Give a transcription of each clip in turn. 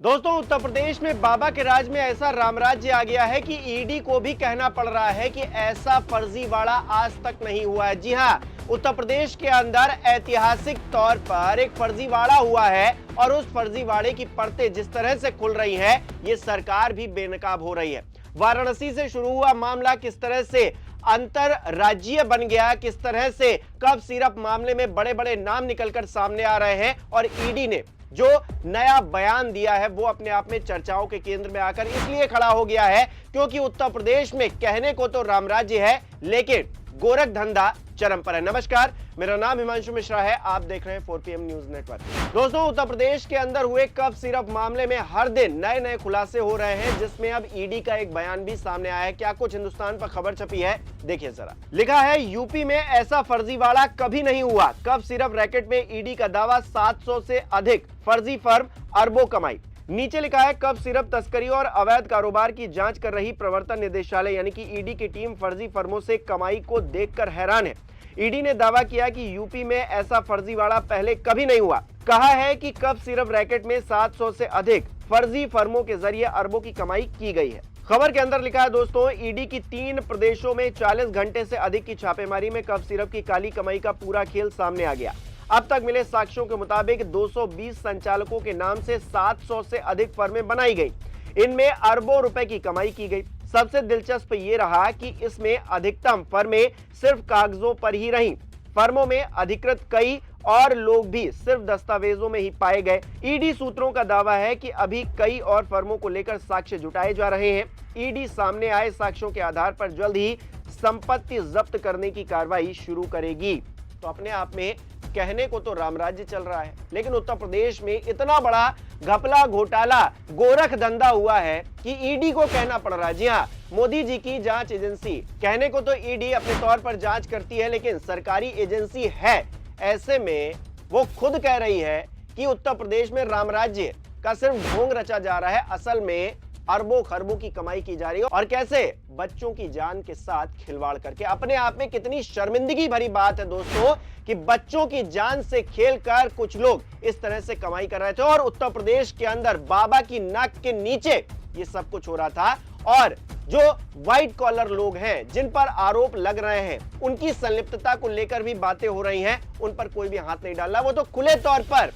दोस्तों, उत्तर प्रदेश में बाबा के राज में ऐसा रामराज्य आ गया है कि ईडी को भी कहना पड़ रहा है कि ऐसा फर्जीवाड़ा आज तक नहीं हुआ है। जी हां, उत्तर प्रदेश के अंदर ऐतिहासिक तौर पर एक फर्जीवाड़ा हुआ है और उस फर्जीवाड़े की परतें जिस तरह से खुल रही है, ये सरकार भी बेनकाब हो रही है। वाराणसी से शुरू हुआ मामला किस तरह से अंतरराज्यीय बन गया, किस तरह से कफ सिरप मामले में बड़े बड़े नाम निकलकर सामने आ रहे हैं और ईडी ने जो नया बयान दिया है वो अपने आप में चर्चाओं के केंद्र में आकर इसलिए खड़ा हो गया है क्योंकि उत्तर प्रदेश में कहने को तो रामराज्य है, लेकिन गोरख धंधा चरम पर है। नमस्कार, मेरा नाम हिमांशु मिश्रा है, आप देख रहे हैं 4PM न्यूज नेटवर्क। दोस्तों, उत्तर प्रदेश के अंदर हुए कफ सिरप मामले में हर दिन नए नए खुलासे हो रहे हैं, जिसमें अब ईडी का एक बयान भी सामने आया है। क्या कुछ हिंदुस्तान पर खबर छपी है, देखिए जरा। लिखा है, यूपी में ऐसा फर्जीवाड़ा कभी नहीं हुआ। कफ सिरप रैकेट में ईडी का दावा, 700 से अधिक फर्जी फर्म, अरबों कमाई। नीचे लिखा है, कफ सिरप तस्करी और अवैध कारोबार की जांच कर रही प्रवर्तन निदेशालय यानी कि ईडी की टीम फर्जी फर्मों से कमाई को देखकर हैरान है। ईडी ने दावा किया कि यूपी में ऐसा फर्जीवाड़ा पहले कभी नहीं हुआ। कहा है कि कफ सिरप रैकेट में 700 से अधिक फर्जी फर्मों के जरिए अरबों की कमाई की गई है। खबर के अंदर लिखा है दोस्तों, ईडी की 3 प्रदेशों में 40 घंटे से अधिक की छापेमारी में कफ सिरप की काली कमाई का पूरा खेल सामने आ गया। अब तक मिले साक्ष्यों के मुताबिक 220 संचालकों के नाम से 700 से अधिक फर्में बनाई गई। इनमें अरबों रुपए की कमाई की गई। सबसे दिलचस्प ये रहा कि इसमें अधिकतम फर्में सिर्फ कागजों पर ही रहीं। फर्मों में अधिकृत कई और लोग भी सिर्फ दस्तावेजों में ही पाए गए। ईडी सूत्रों का दावा है कि अभी कई और फर्मों को लेकर साक्ष्य जुटाए जा रहे हैं। ईडी सामने आए साक्ष्यों के आधार पर जल्द ही संपत्ति जब्त करने की कार्रवाई शुरू करेगी। तो अपने आप में कहने को तो रामराज्य चल रहा है, लेकिन उत्तर प्रदेश में इतना बड़ा घपला घोटाला गोरख धंधा हुआ है कि ईडी को कहना पड़ रहा है। जी हाँ, मोदी जी की जांच एजेंसी, कहने को तो ईडी अपने तौर पर जांच करती है, लेकिन सरकारी एजेंसी है। ऐसे में वो खुद कह रही है कि उत्तर प्रदेश में रामराज्य का सिर्फ ढोंग रचा जा रहा है, असल में अरबों खरबों की कमाई की जा रही है। और कैसे बच्चों की जान के साथ खिलवाड़ करके। अपने आप में कितनी शर्मिंदगी भरी बात है दोस्तों कि बच्चों की जान से खेलकर कुछ लोग इस तरह से कमाई कर रहे थे और उत्तर प्रदेश के अंदर बाबा की नाक के नीचे ये सब कुछ हो रहा था। और जो व्हाइट कॉलर लोग हैं जिन पर आरोप लग रहे हैं, उनकी संलिप्तता को लेकर भी बातें हो रही हैं, उन पर कोई भी हाथ नहीं डाल रहा। वो तो खुले तौर पर,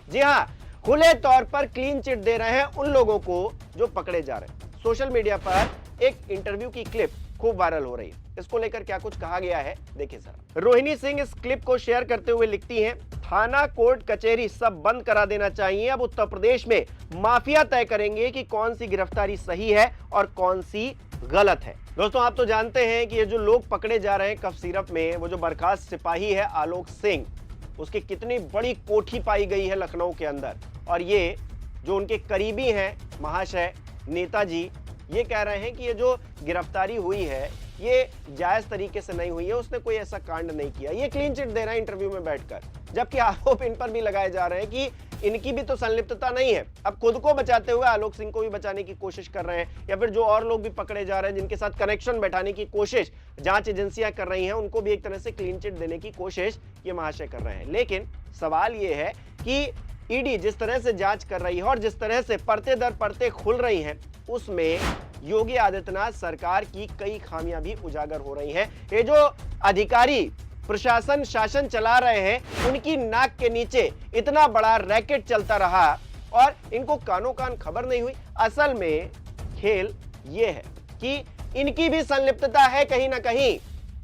जी हाँ, खुले तौर पर क्लीन चिट दे रहे हैं उन लोगों को जो पकड़े जा रहे हैं। सोशल मीडिया पर एक इंटरव्यू की क्लिप खूब वायरल हो रही है। इसको लेकर क्या कुछ कहा गया है, देखिए जरा। रोहिणी सिंह इस क्लिप को शेयर करते हुए लिखती हैं, थाना कोर्ट कचहरी सब बंद करा देना चाहिए। अब उत्तर प्रदेश में माफिया तय करेंगे कि कौन सी गिरफ्तारी सही है और कौन सी गलत है। दोस्तों, आप तो जानते हैं कि ये जो लोग पकड़े जा रहे हैं कफ सिरप में, वो जो बर्खास्त सिपाही है आलोक सिंह, उसकी कितनी बड़ी कोठी पाई गई है लखनऊ के अंदर। और ये जो उनके करीबी हैं महाशय नेताजी, ये कह रहे हैं कि ये जो गिरफ्तारी हुई है ये जायज तरीके से नहीं हुई है, उसने कोई ऐसा कांड नहीं किया। ये क्लीन चिट दे रहा है इंटरव्यू में बैठकर, जबकि आरोप इन पर भी लगाए जा रहे हैं कि इनकी भी तो संलिप्तता नहीं है। अब खुद को बचाते हुए आलोक सिंह को भी बचाने की कोशिश कर रहे हैं, या फिर जो और लोग भी पकड़े जा रहे हैं जिनके साथ कनेक्शन बैठाने की कोशिश जांच एजेंसियां कर रही हैं, उनको भी एक तरह से क्लीन चिट देने की कोशिश ये महाशय कर रहे हैं। लेकिन सवाल ये है कि ईडी जिस तरह से जांच कर रही है और जिस तरह से परते दर परते खुल रही हैं, उसमें योगी आदित्यनाथ सरकार की कई खामियां भी उजागर हो रही हैं। ये जो अधिकारी प्रशासन शासन चला रहे हैं, उनकी नाक के नीचे इतना बड़ा रैकेट चलता रहा और इनको कानों कान खबर नहीं हुई। असल में खेल ये है कि इनकी भी संलिप्तता है कहीं ना कहीं।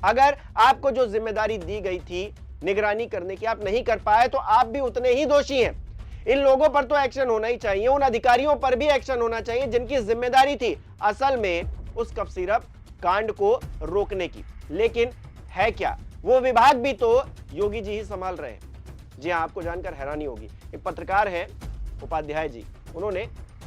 अगर आपको जो जिम्मेदारी दी गई थी निगरानी करने की, आप नहीं कर पाए, तो आप भी उतने ही दोषी हैं। इन लोगों पर तो एक्शन होना ही चाहिए, उन अधिकारियों पर भी एक्शन होना चाहिए जिनकी जिम्मेदारी थी असल में उस कफ सिरप कांड को रोकने की। लेकिन है क्या, वो विभाग भी तो योगी जी ही संभाल रहे हैं। जी हाँ, आपको जानकर हैरानी होगी। एक पत्रकार है उपाध्याय जी, उन्होंने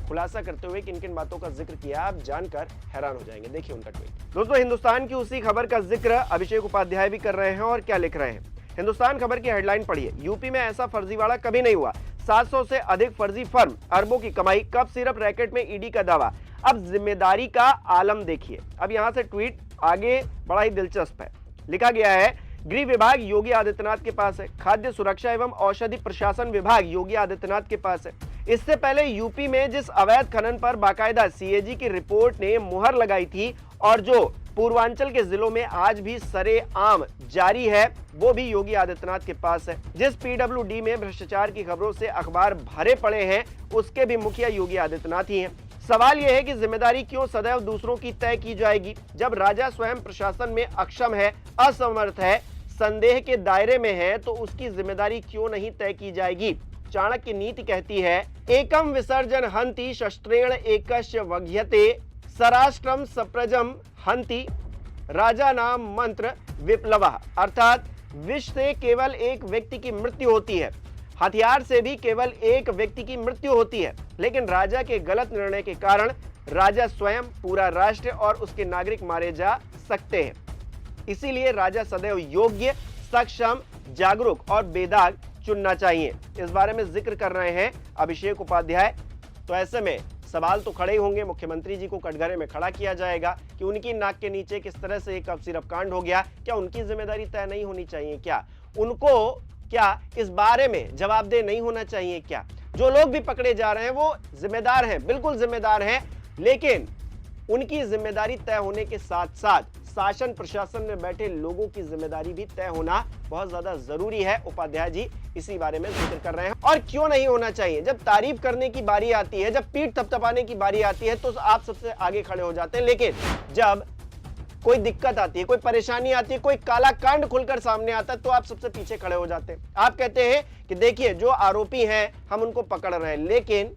खुलासा करते हुए किन किन बातों का जिक्र किया, आप जानकर हैरान हो जाएंगे। देखिए उनका ट्वीट। दोस्तों, हिंदुस्तान की उसी खबर का जिक्र अभिषेक उपाध्याय भी कर रहे हैं और क्या लिख रहे हैं। हिंदुस्तान खबर की हेडलाइन पढ़िए, यूपी में ऐसा फर्जीवाड़ा कभी नहीं हुआ, 700 से अधिक फर्जी फर्म, अरबों की कमाई, कफ सिरप रैकेट में ईडी का दावा। अब जिम्मेदारी का आलम देखिए। अब यहां से ट्वीट आगे बड़ा ही दिलचस्प है। लिखा गया है गृह विभाग योगी आदित्यनाथ के पास है, खाद्य सुरक्षा एवं औषधि प्रशासन विभाग योगी आदित्यनाथ के पास है। इससे पहले यूपी में जिस अवैध खनन पर बाकायदा सीएजी की रिपोर्ट ने मुहर लगाई थी और जो पूर्वांचल के जिलों में आज भी सरेआम जारी है, वो भी योगी आदित्यनाथ के पास है। जिस पीडब्ल्यूडी में भ्रष्टाचार की खबरों से अखबार भरे पड़े हैं, उसके भी मुखिया योगी आदित्यनाथ ही हैं। सवाल यह है कि जिम्मेदारी क्यों सदैव दूसरों की तय की जाएगी, जब राजा स्वयं प्रशासन में अक्षम है, असमर्थ है, संदेह के दायरे में है, तो उसकी जिम्मेदारी क्यों नहीं तय की जाएगी। चाणक्य नीति कहती है, एकम विसर्जन हंति शस्त्रेण एकस्य वघ्यते सराष्ट्रम सप्रजम हंति राजा नाम मंत्र विप्लवः। अर्थात विष से केवल एक व्यक्ति की मृत्यु होती है, हथियार से भी केवल एक व्यक्ति की मृत्यु होती है, लेकिन राजा के गलत निर्णय के कारण राजा स्वयं, पूरा राष्ट्र और उसके नागरिक मारे जा सकते हैं। इसीलिए राजा सदैव योग्य, सक्षम, जागरूक और बेदाग चुनना चाहिए। इस बारे में जिक्र कर रहे हैं अभिषेक उपाध्याय। तो ऐसे में सवाल तो खड़े होंगे, मुख्यमंत्री जी को कटघरे में खड़ा किया जाएगा कि उनकी नाक के नीचे किस तरह से एक कप सिरप कांड हो गया। क्या उनकी जिम्मेदारी तय नहीं होनी चाहिए? क्या उनको क्या इस बारे में जवाबदेह नहीं होना चाहिए? क्या जो लोग भी पकड़े जा रहे हैं वो जिम्मेदार हैं, बिल्कुल जिम्मेदार हैं, लेकिन उनकी जिम्मेदारी तय होने के साथ साथ शासन प्रशासन में बैठे लोगों की जिम्मेदारी भी तय होना बहुत ज्यादा जरूरी है। उपाध्याय जी इसी बारे में जिक्र कर रहे हैं। और क्यों नहीं होना चाहिए? जब तारीफ करने की बारी आती है, जब पीठ थपथपाने की बारी आती है, तो आप सबसे आगे खड़े हो जाते हैं, लेकिन जब कोई दिक्कत आती है, कोई परेशानी आती है, कोई काला कांड खुलकर सामने आता है, तो आप सबसे पीछे खड़े हो जाते हैं। आप कहते हैं कि देखिए जो आरोपी हैं हम उनको पकड़ रहे हैं, लेकिन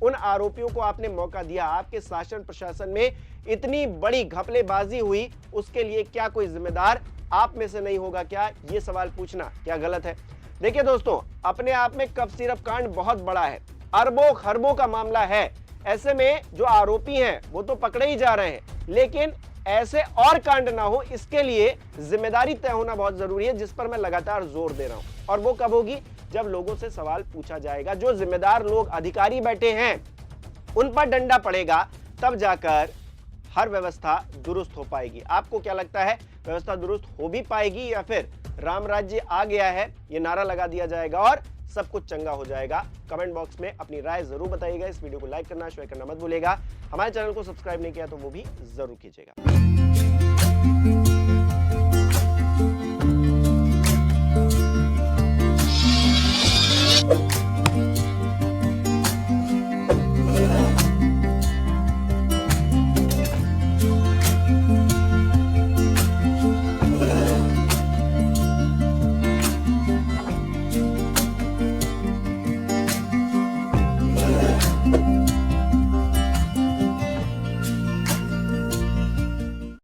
उन आरोपियों को आपने मौका दिया, आपके शासन प्रशासन में इतनी बड़ी घपलेबाजी हुई, उसके लिए क्या कोई जिम्मेदार आप में से नहीं होगा? क्या ये सवाल पूछना क्या गलत है? देखिए दोस्तों, अपने आप में कप सिरप कांड बहुत बड़ा है, अरबों खरबों का मामला है। ऐसे में जो आरोपी हैं वो तो पकड़े ही जा रहे हैं, लेकिन ऐसे और कांड ना हो, इसके लिए जिम्मेदारी तय होना बहुत जरूरी है, जिस पर मैं लगातार जोर दे रहा हूं। और वो कब होगी? जब लोगों से सवाल पूछा जाएगा, जो जिम्मेदार लोग अधिकारी बैठे हैं उन पर डंडा पड़ेगा, तब जाकर हर व्यवस्था दुरुस्त हो पाएगी। आपको क्या लगता है, व्यवस्था दुरुस्त हो भी पाएगी या फिर राम राज्य आ गया है ये नारा लगा दिया जाएगा और सब कुछ चंगा हो जाएगा? कमेंट बॉक्स में अपनी राय जरूर बताइएगा। इस वीडियो को लाइक करना, शेयर करना मत भूलिएगा। हमारे चैनल को सब्सक्राइब नहीं किया तो वो भी जरूर कीजिएगा।